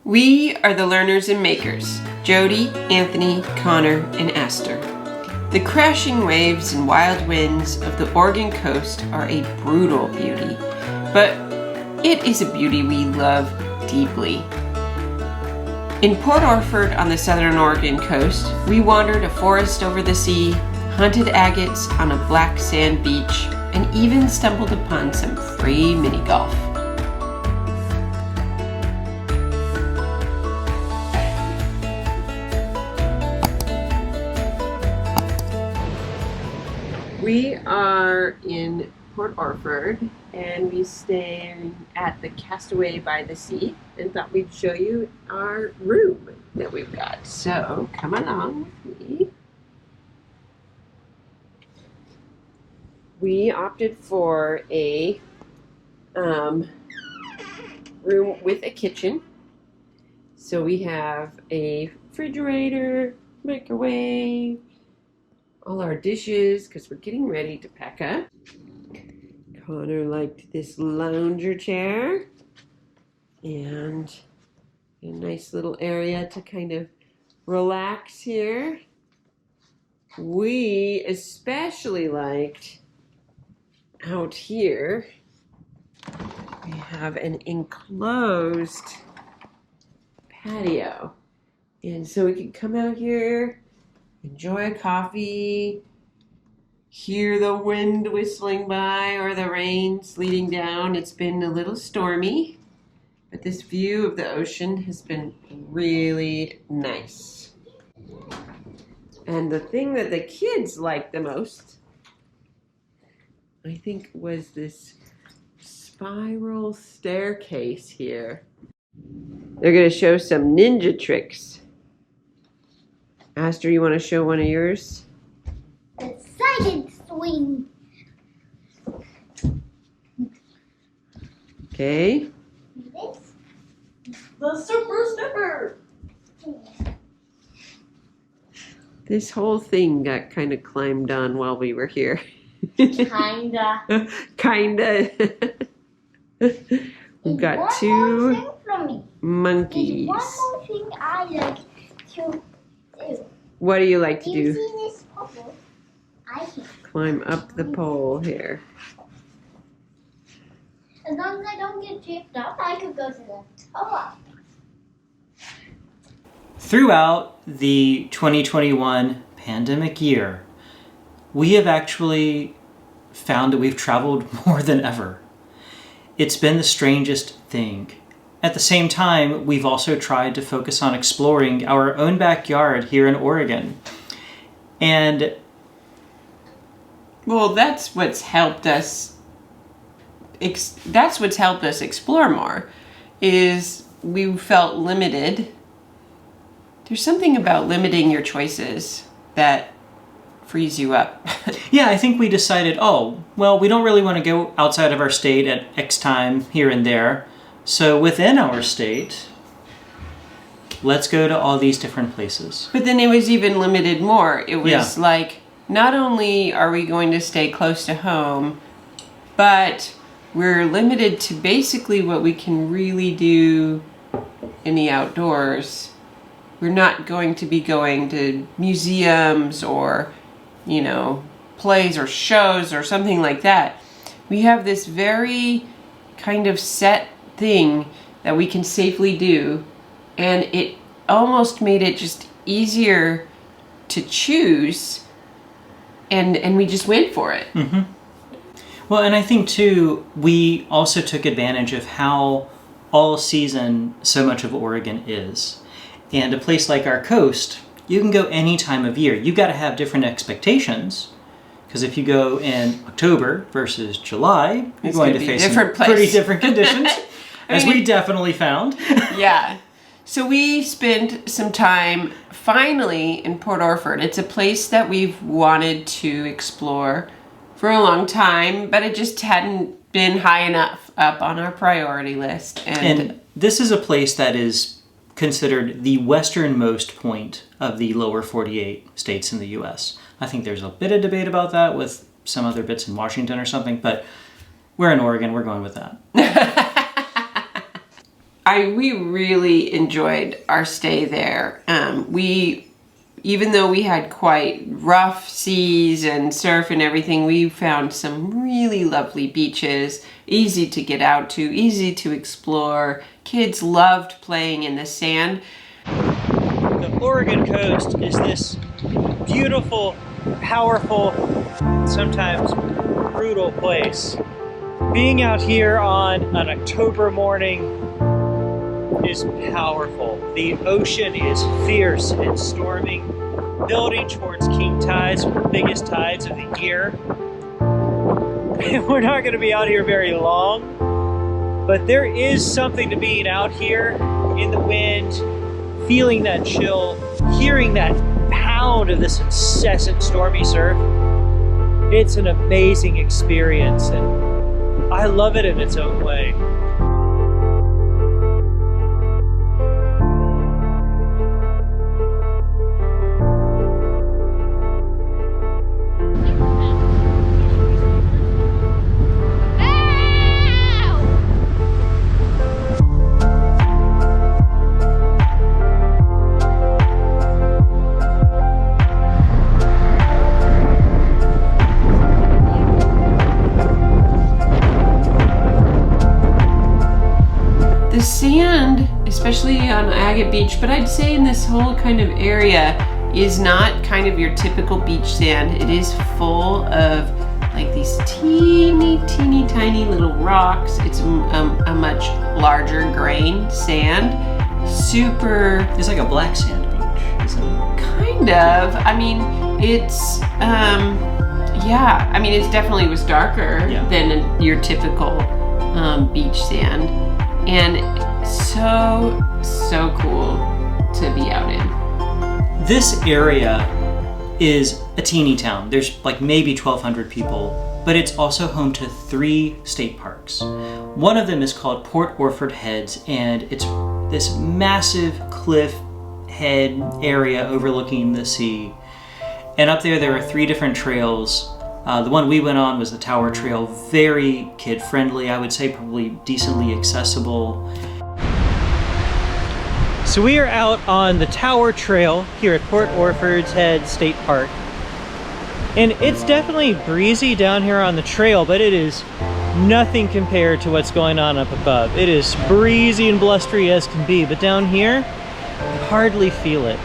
We are the learners and makers, Jody, Anthony, Connor, and Esther. The crashing waves and wild winds of the Oregon coast are a brutal beauty, but it is a beauty we love deeply. In Port Orford on the southern Oregon coast, we wandered a forest over the sea, hunted agates on a black sand beach, and even stumbled upon some free mini golf. We are in Port Orford and we stay at the Castaway by the sea and thought we'd show you our room that we've got. So come along with me. We opted for a room with a kitchen. So we have a refrigerator, microwave, all our dishes, because we're getting ready to pack up. Connor liked this lounger chair and a nice little area to kind of relax here. We especially liked out here, we have an enclosed patio. And so we can come out here, enjoy a coffee, hear the wind whistling by or the rain sleeting down. It's been a little stormy, but this view of the ocean has been really nice. And the thing that the kids liked the most, I think, was this spiral staircase here. They're going to show some ninja tricks. Aster, you want to show one of yours? The side swing. Okay. This? The super snipper. This whole thing got kind of climbed on while we were here. Kinda. Kinda. We've got two monkeys. One more thing I like to do. What do you like to Do you do? see this bubble? I can. Climb up the pole here. As long as I don't get tripped up, I could go to the top. Throughout the 2021 pandemic year, we have actually found that we've traveled more than ever. It's been the strangest thing. At the same time, we've also tried to focus on exploring our own backyard here in Oregon. And Well, that's what's helped us. That's what's helped us explore more. Is we felt limited. There's something about limiting your choices that frees you up. yeah, I think we decided, oh, well, we don't really want to go outside of our state at X time here and there. So within our state, let's go to all these different places. But then it was even limited more. It was like, not only are we going to stay close to home, but we're limited to basically what we can really do in the outdoors. We're not going to be going to museums or, plays or shows or something like that. We have this very kind of set thing that we can safely do, and it almost made it just easier to choose, and we just went for it. Mm-hmm. Well, and I think too, we also took advantage of how all season so much of Oregon is. And a place like our coast, you can go any time of year. You've got to have different expectations, because if you go in October versus July, you're going to face some pretty different conditions, as we definitely found. Yeah. So we spent some time finally in Port Orford. It's a place that we've wanted to explore for a long time, but it just hadn't been high enough up on our priority list. And this is a place that is considered the westernmost point of the lower 48 states in the U.S. I think there's a bit of debate about that with some other bits in Washington or something, but we're in Oregon, we're going with that. we really enjoyed our stay there. Even though we had quite rough seas and surf and everything, we found some really lovely beaches, easy to get out to, easy to explore. Kids loved playing in the sand. The Oregon coast is this beautiful, powerful, sometimes brutal place. Being out here on an October morning is powerful. The ocean is fierce and storming, building towards king tides, the biggest tides of the year. We're not going to be out here very long, but there is something to being out here in the wind, feeling that chill, hearing that pound of this incessant stormy surf. It's an amazing experience, and I love it in its own way. The sand, especially on Agate Beach, but I'd say in this whole kind of area, is not kind of your typical beach sand. It is full of like these teeny tiny little rocks. It's a much larger grained sand. Super. It's like a black sand beach, isn't it? Kind of. I mean, it's yeah. I mean, it definitely was darker than your typical beach sand. And so cool to be out in. This area is a teeny town. There's like maybe 1,200 people, but it's also home to 3 state parks. One of them is called Port Orford Heads, and it's this massive cliff head area overlooking the sea. And up there are 3 different trails. The one we went on was the Tower Trail, very kid-friendly, I would say probably decently accessible. So we are out on the Tower Trail here at Port Orford's Head State Park. And it's definitely breezy down here on the trail, but it is nothing compared to what's going on up above. It is breezy and blustery as can be, but down here, you hardly feel it.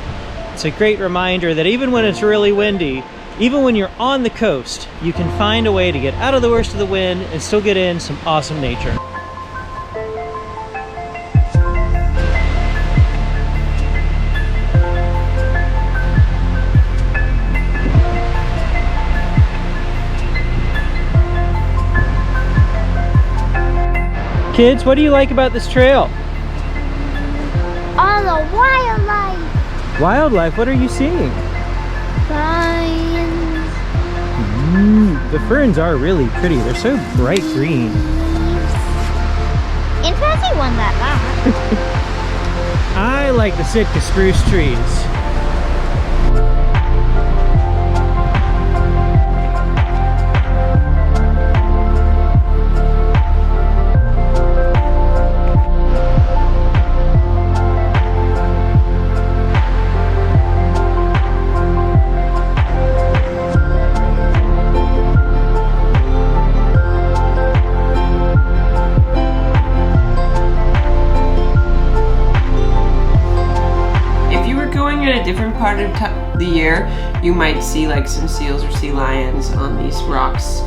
It's a great reminder that even when it's really windy, even when you're on the coast, you can find a way to get out of the worst of the wind and still get in some awesome nature. Kids, what do you like about this trail? All the wildlife. Wildlife? What are you seeing? Lions. The ferns are really pretty. They're so bright green. In fancy one that I like the Sitka spruce trees. Part of the year, you might see like some seals or sea lions on these rocks.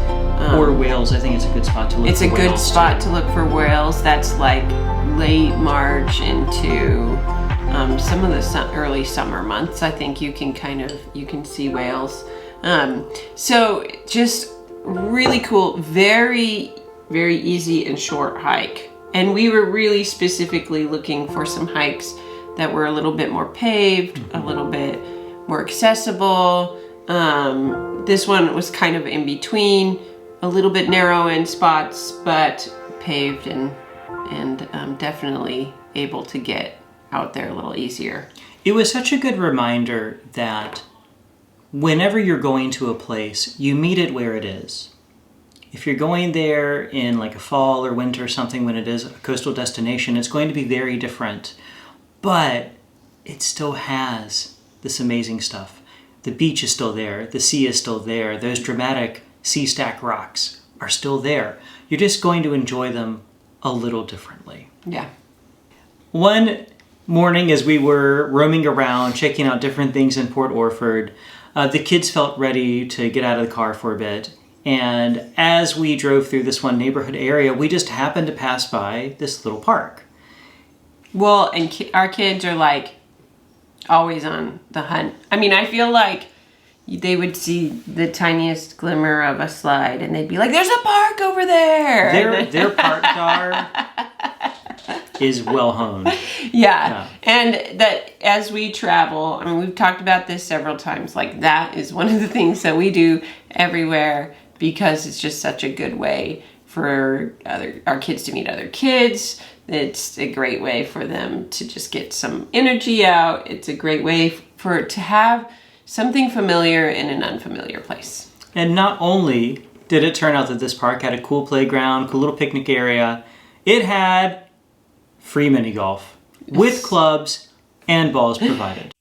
Or whales. I think it's a good spot to look for whales. It's a good spot to look for whales. That's like late March into some of the early summer months. I think you can see whales. So just really cool, very easy and short hike. And we were really specifically looking for some hikes that were a little bit more paved, a little bit more accessible. This one was kind of in between, a little bit narrow in spots, but paved and definitely able to get out there a little easier. It was such a good reminder that whenever you're going to a place, you meet it where it is. if you're going there in like a fall or winter or something when it is a coastal destination, it's going to be very different. But it still has this amazing stuff. The beach is still there. The sea is still there. Those dramatic sea stack rocks are still there. You're just going to enjoy them a little differently. Yeah. One morning as we were roaming around, checking out different things in Port Orford, the kids felt ready to get out of the car for a bit. And as we drove through this one neighborhood area, we just happened to pass by this little park. Well, and our kids are like always on the hunt. I mean, I feel like they would see the tiniest glimmer of a slide and they'd be like, there's a park over there. Their park car is well honed. Yeah. And that as we travel, I mean, we've talked about this several times, like that is one of the things that we do everywhere because it's just such a good way for our kids to meet other kids. It's a great way for them to just get some energy out. It's a great way to have something familiar in an unfamiliar place. And not only did it turn out that this park had a cool playground, cool little picnic area, it had free mini golf with clubs and balls provided.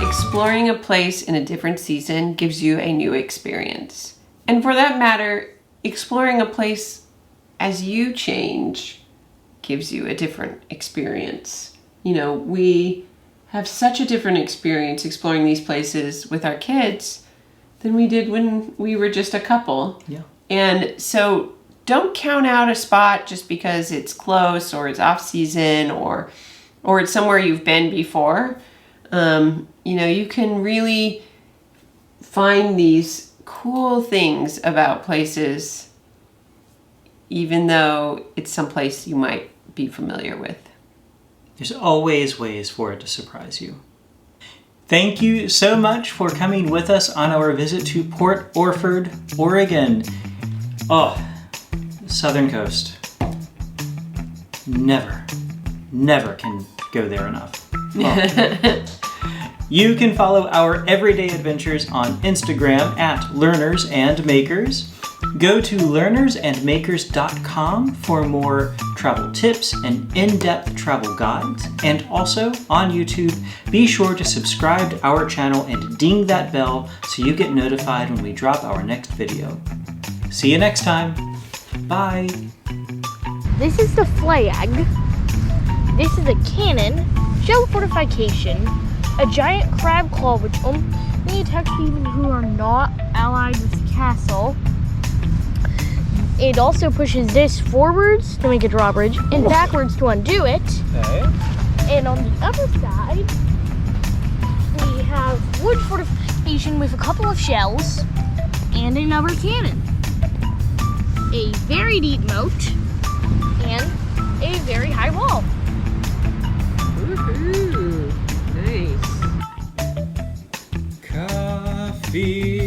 Exploring a place in a different season gives you a new experience. And for that matter, exploring a place as you change gives you a different experience. You know, we have such a different experience exploring these places with our kids than we did when we were just a couple. Yeah. And so don't count out a spot just because it's close or it's off season or it's somewhere you've been before. You know, you can really find these cool things about places, even though it's someplace you might be familiar with. There's always ways for it to surprise you. Thank you so much for coming with us on our visit to Port Orford, Oregon. Oh, Southern Coast. Never can go there enough. Oh. You can follow our everyday adventures on Instagram at Learners and Makers. Go to learnersandmakers.com for more travel tips and in-depth travel guides. And also on YouTube, be sure to subscribe to our channel and ding that bell so you get notified when we drop our next video. See you next time. Bye. This is the flag. This is a cannon, shell fortification, a giant crab claw which only attacks people who are not allied with the castle. It also pushes this forwards to make a drawbridge and backwards to undo it. Okay. And on the other side, we have wood fortification with a couple of shells and another cannon. A very deep moat and a very high wall. Woohoo! Nice. Coffee.